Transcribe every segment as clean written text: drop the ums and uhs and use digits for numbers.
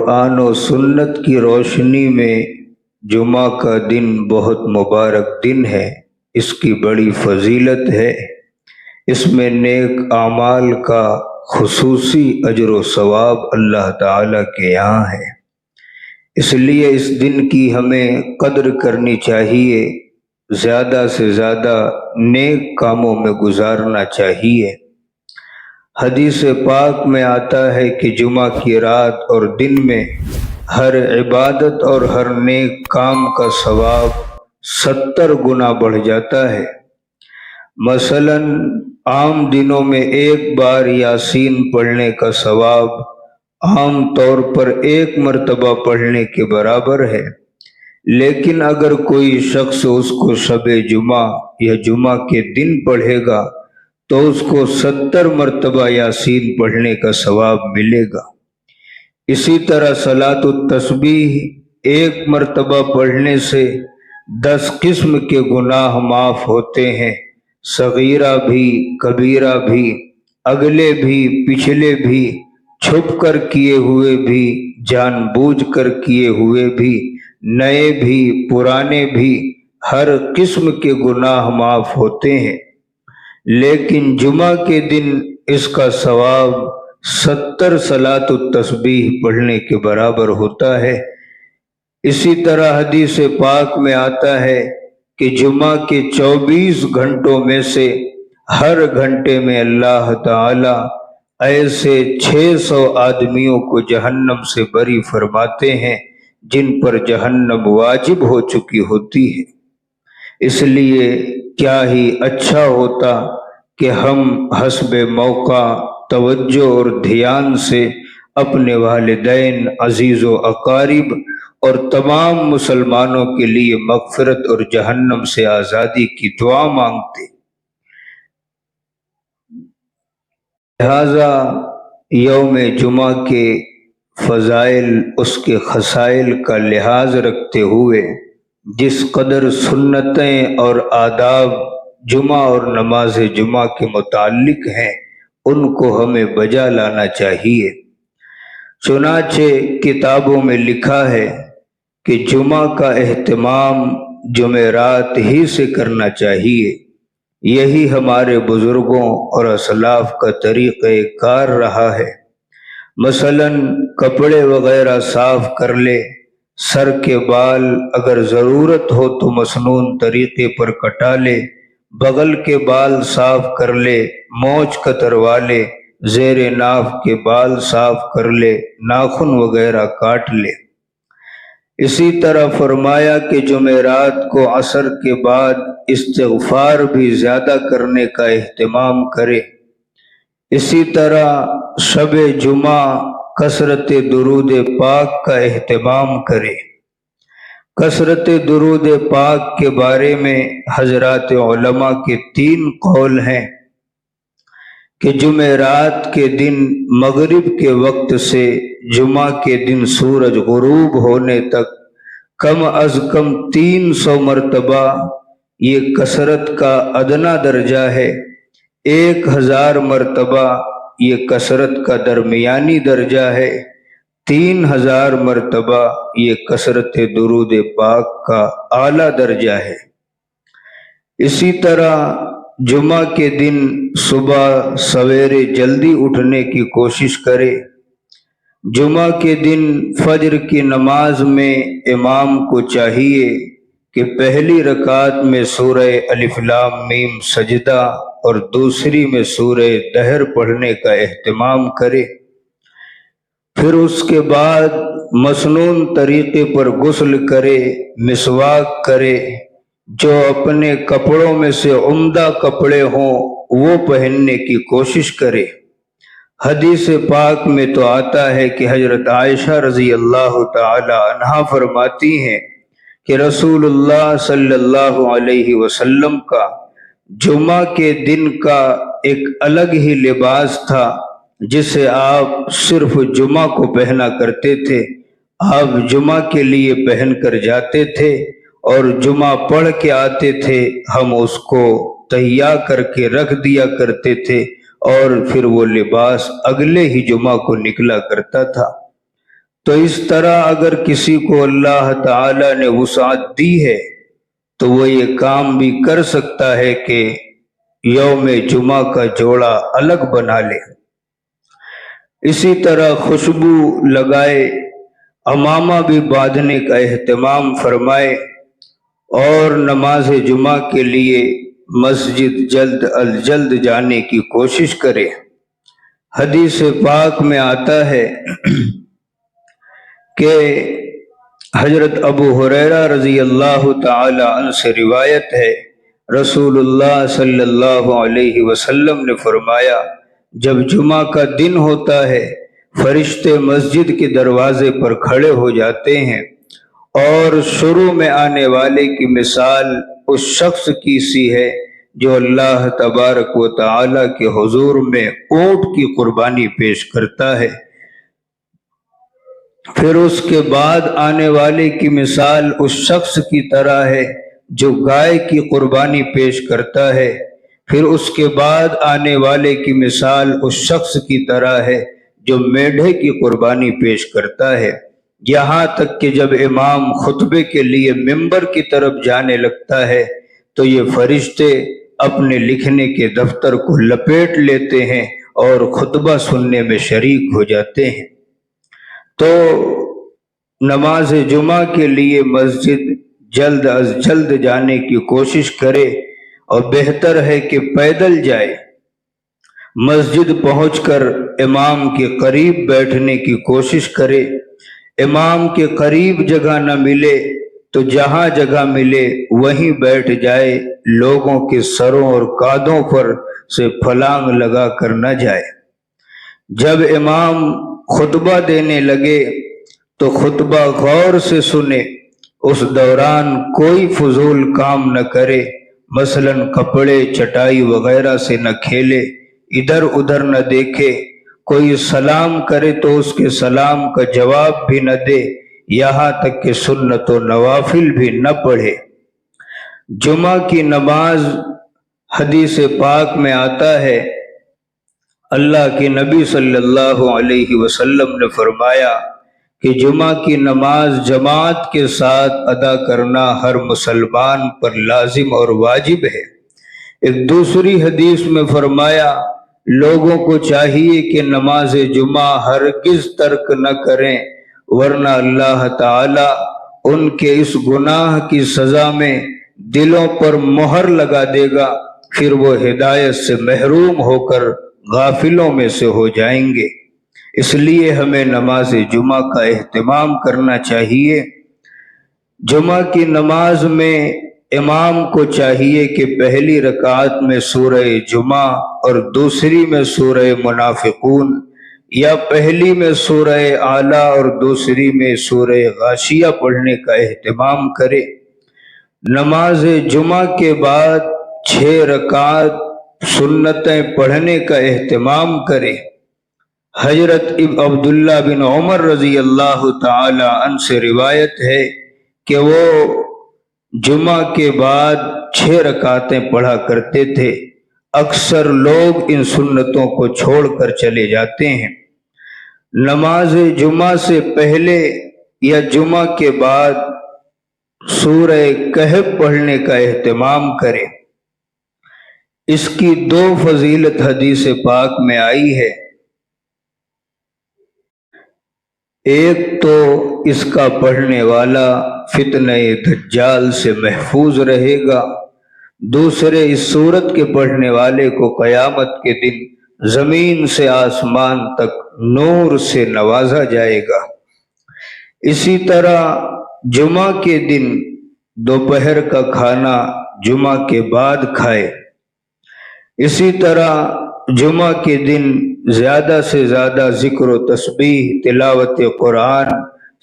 قرآن و سنت کی روشنی میں جمعہ کا دن بہت مبارک دن ہے۔ اس کی بڑی فضیلت ہے۔ اس میں نیک اعمال کا خصوصی اجر و ثواب اللہ تعالیٰ کے یہاں ہے۔ اس لیے اس دن کی ہمیں قدر کرنی چاہیے، زیادہ سے زیادہ نیک کاموں میں گزارنا چاہیے۔ حدیث پاک میں آتا ہے کہ جمعہ کی رات اور دن میں ہر عبادت اور ہر نیک کام کا ثواب 70 گنا بڑھ جاتا ہے۔ مثلاً عام دنوں میں ایک بار یاسین پڑھنے کا ثواب عام طور پر 1 مرتبہ پڑھنے کے برابر ہے، لیکن اگر کوئی شخص اس کو شب جمعہ یا جمعہ کے دن پڑھے گا تو اس کو 70 مرتبہ یاسین پڑھنے کا ثواب ملے گا۔ اسی طرح صلاۃ التسبیح 1 مرتبہ پڑھنے سے 10 قسم کے گناہ معاف ہوتے ہیں، صغیرہ بھی کبیرہ بھی، اگلے بھی پچھلے بھی، چھپ کر کیے ہوئے بھی، جان بوجھ کر کیے ہوئے بھی، نئے بھی پرانے بھی، ہر قسم کے گناہ معاف ہوتے ہیں۔ لیکن جمعہ کے دن اس کا ثواب 70 صلاۃ التسبیح پڑھنے کے برابر ہوتا ہے۔ اسی طرح حدیث پاک میں آتا ہے کہ جمعہ کے 24 گھنٹوں میں سے ہر گھنٹے میں اللہ تعالی ایسے 600 آدمیوں کو جہنم سے بری فرماتے ہیں جن پر جہنم واجب ہو چکی ہوتی ہے۔ اس لیے کیا ہی اچھا ہوتا کہ ہم حسب موقع توجہ اور دھیان سے اپنے والدین، عزیز و اقارب اور تمام مسلمانوں کے لیے مغفرت اور جہنم سے آزادی کی دعا مانگتے۔ لہذا یوم جمعہ کے فضائل، اس کے خصائل کا لحاظ رکھتے ہوئے جس قدر سنتیں اور آداب جمعہ اور نماز جمعہ کے متعلق ہیں ان کو ہمیں بجا لانا چاہیے۔ چنانچہ کتابوں میں لکھا ہے کہ جمعہ کا اہتمام جمعرات ہی سے کرنا چاہیے۔ یہی ہمارے بزرگوں اور اسلاف کا طریقہ کار رہا ہے۔ مثلاً کپڑے وغیرہ صاف کر لے، سر کے بال اگر ضرورت ہو تو مسنون طریقے پر کٹا لے، بغل کے بال صاف کر لے، مونچھ کتروا لے، زیر ناف کے بال صاف کر لے، ناخن وغیرہ کاٹ لے۔ اسی طرح فرمایا کہ جمعرات کو عصر کے بعد استغفار بھی زیادہ کرنے کا اہتمام کرے۔ اسی طرح شب جمعہ کثرت درود پاک کا اہتمام کرے۔ کثرت درود پاک کے بارے میں حضرات علماء کے 3 قول ہیں کہ جمعرات کے دن مغرب کے وقت سے جمعہ کے دن سورج غروب ہونے تک کم از کم 300 مرتبہ، یہ کثرت کا ادنا درجہ ہے۔ 1000 مرتبہ یہ کثرت کا درمیانی درجہ ہے۔ 3000 مرتبہ یہ کثرت درود پاک کا اعلیٰ درجہ ہے۔ اسی طرح جمعہ کے دن صبح سویرے جلدی اٹھنے کی کوشش کرے۔ جمعہ کے دن فجر کی نماز میں امام کو چاہیے کہ پہلی رکعت میں سورہ الف لام میم سجدہ اور دوسری میں سورہ دہر پڑھنے کا اہتمام کرے۔ پھر اس کے بعد مسنون طریقے پر غسل کرے، مسواک کرے، جو اپنے کپڑوں میں سے عمدہ کپڑے ہوں وہ پہننے کی کوشش کرے۔ حدیث پاک میں تو آتا ہے کہ حضرت عائشہ رضی اللہ تعالی عنہا فرماتی ہیں کہ رسول اللہ صلی اللہ علیہ وسلم کا جمعہ کے دن کا ایک الگ ہی لباس تھا جسے آپ صرف جمعہ کو پہنا کرتے تھے۔ آپ جمعہ کے لیے پہن کر جاتے تھے اور جمعہ پڑھ کے آتے تھے، ہم اس کو تہیا کر کے رکھ دیا کرتے تھے اور پھر وہ لباس اگلے ہی جمعہ کو نکلا کرتا تھا۔ تو اس طرح اگر کسی کو اللہ تعالی نے وسعت دی ہے تو وہ یہ کام بھی کر سکتا ہے کہ یوم جمعہ کا جوڑا الگ بنا لے، اسی طرح خوشبو لگائے، امامہ بھی باندھنے کا اہتمام فرمائے اور نماز جمعہ کے لیے مسجد جلد از جلد جانے کی کوشش کرے۔ حدیث پاک میں آتا ہے کہ حضرت ابو ہریرہ رضی اللہ تعالی عنہ سے روایت ہے، رسول اللہ صلی اللہ علیہ وسلم نے فرمایا، جب جمعہ کا دن ہوتا ہے فرشتے مسجد کے دروازے پر کھڑے ہو جاتے ہیں اور شروع میں آنے والے کی مثال اس شخص کی سی ہے جو اللہ تبارک و تعالی کے حضور میں اونٹ کی قربانی پیش کرتا ہے، پھر اس کے بعد آنے والے کی مثال اس شخص کی طرح ہے جو گائے کی قربانی پیش کرتا ہے، پھر اس کے بعد آنے والے کی مثال اس شخص کی طرح ہے جو میڑھے کی قربانی پیش کرتا ہے، یہاں تک کہ جب امام خطبے کے لیے ممبر کی طرف جانے لگتا ہے تو یہ فرشتے اپنے لکھنے کے دفتر کو لپیٹ لیتے ہیں اور خطبہ سننے میں شریک ہو جاتے ہیں۔ تو نماز جمعہ کے لیے مسجد جلد از جلد جانے کی کوشش کرے اور بہتر ہے کہ پیدل جائے، مسجد پہنچ کر امام کے قریب بیٹھنے کی کوشش کرے، امام کے قریب جگہ نہ ملے تو جہاں جگہ ملے وہیں بیٹھ جائے، لوگوں کے سروں اور کاندھوں پر سے پھلانگ لگا کر نہ جائے۔ جب امام خطبہ دینے لگے تو خطبہ غور سے سنے، اس دوران کوئی فضول کام نہ کرے، مثلاً کپڑے چٹائی وغیرہ سے نہ کھیلے، ادھر ادھر نہ دیکھے، کوئی سلام کرے تو اس کے سلام کا جواب بھی نہ دے، یہاں تک کہ سنت و نوافل بھی نہ پڑھے۔ جمعہ کی نماز حدیث پاک میں آتا ہے، اللہ کے نبی صلی اللہ علیہ وسلم نے فرمایا کہ جمعہ کی نماز جماعت کے ساتھ ادا کرنا ہر مسلمان پر لازم اور واجب ہے۔ ایک دوسری حدیث میں فرمایا، لوگوں کو چاہیے کہ نماز جمعہ ہرگز ترک نہ کریں ورنہ اللہ تعالی ان کے اس گناہ کی سزا میں دلوں پر مہر لگا دے گا، پھر وہ ہدایت سے محروم ہو کر غافلوں میں سے ہو جائیں گے۔ اس لیے ہمیں نماز جمعہ کا اہتمام کرنا چاہیے۔ جمعہ کی نماز میں امام کو چاہیے کہ پہلی رکعت میں سورہ جمعہ اور دوسری میں سورہ منافقون، یا پہلی میں سورہ اعلیٰ اور دوسری میں سورہ غاشیہ پڑھنے کا اہتمام کرے۔ نماز جمعہ کے بعد 6 رکعت سنتیں پڑھنے کا اہتمام کرے۔ حضرت عبداللہ بن عمر رضی اللہ تعالی عنہ سے روایت ہے کہ وہ جمعہ کے بعد 6 رکعتیں پڑھا کرتے تھے، اکثر لوگ ان سنتوں کو چھوڑ کر چلے جاتے ہیں۔ نماز جمعہ سے پہلے یا جمعہ کے بعد سورہ کہف پڑھنے کا اہتمام کرے۔ اس کی 2 فضیلت حدیث پاک میں آئی ہے، ایک تو اس کا پڑھنے والا فتنہ دجال سے محفوظ رہے گا، دوسرے اس سورت کے پڑھنے والے کو قیامت کے دن زمین سے آسمان تک نور سے نوازا جائے گا۔ اسی طرح جمعہ کے دن دوپہر کا کھانا جمعہ کے بعد کھائے۔ اسی طرح جمعہ کے دن زیادہ سے زیادہ ذکر و تسبیح، تلاوت قرآن،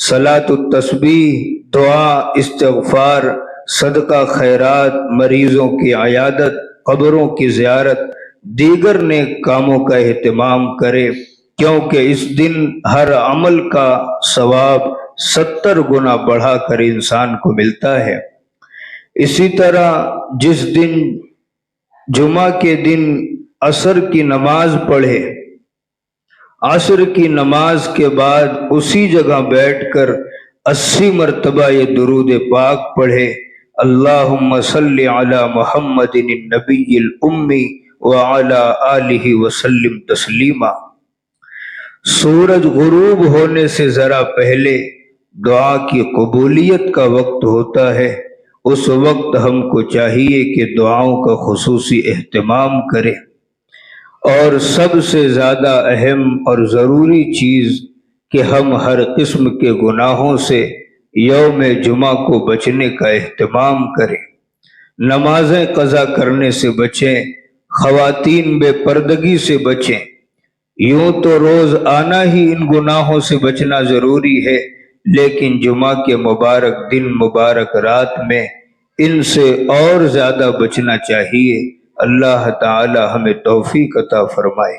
صلاۃ التسبیح، دعا، استغفار، صدقہ خیرات، مریضوں کی عیادت، قبروں کی زیارت، دیگر نیک کاموں کا اہتمام کرے، کیونکہ اس دن ہر عمل کا ثواب 70 گنا بڑھا کر انسان کو ملتا ہے۔ اسی طرح جس دن جمعہ کے دن عصر کی نماز پڑھے عصر کی نماز کے بعد اسی جگہ بیٹھ کر 80 مرتبہ یہ درود پاک پڑھے، اللہم صلی علی محمد النبی الامی وعلی آلہ وسلم تسلیما۔ سورج غروب ہونے سے ذرا پہلے دعا کی قبولیت کا وقت ہوتا ہے، اس وقت ہم کو چاہیے کہ دعاؤں کا خصوصی اہتمام کریں، اور سب سے زیادہ اہم اور ضروری چیز کہ ہم ہر قسم کے گناہوں سے یوم جمعہ کو بچنے کا اہتمام کریں، نمازیں قضا کرنے سے بچیں، خواتین بے پردگی سے بچیں۔ یوں تو روز آنا ہی ان گناہوں سے بچنا ضروری ہے، لیکن جمعہ کے مبارک دن مبارک رات میں ان سے اور زیادہ بچنا چاہیے۔ اللہ تعالی ہمیں توفیق عطا فرمائے۔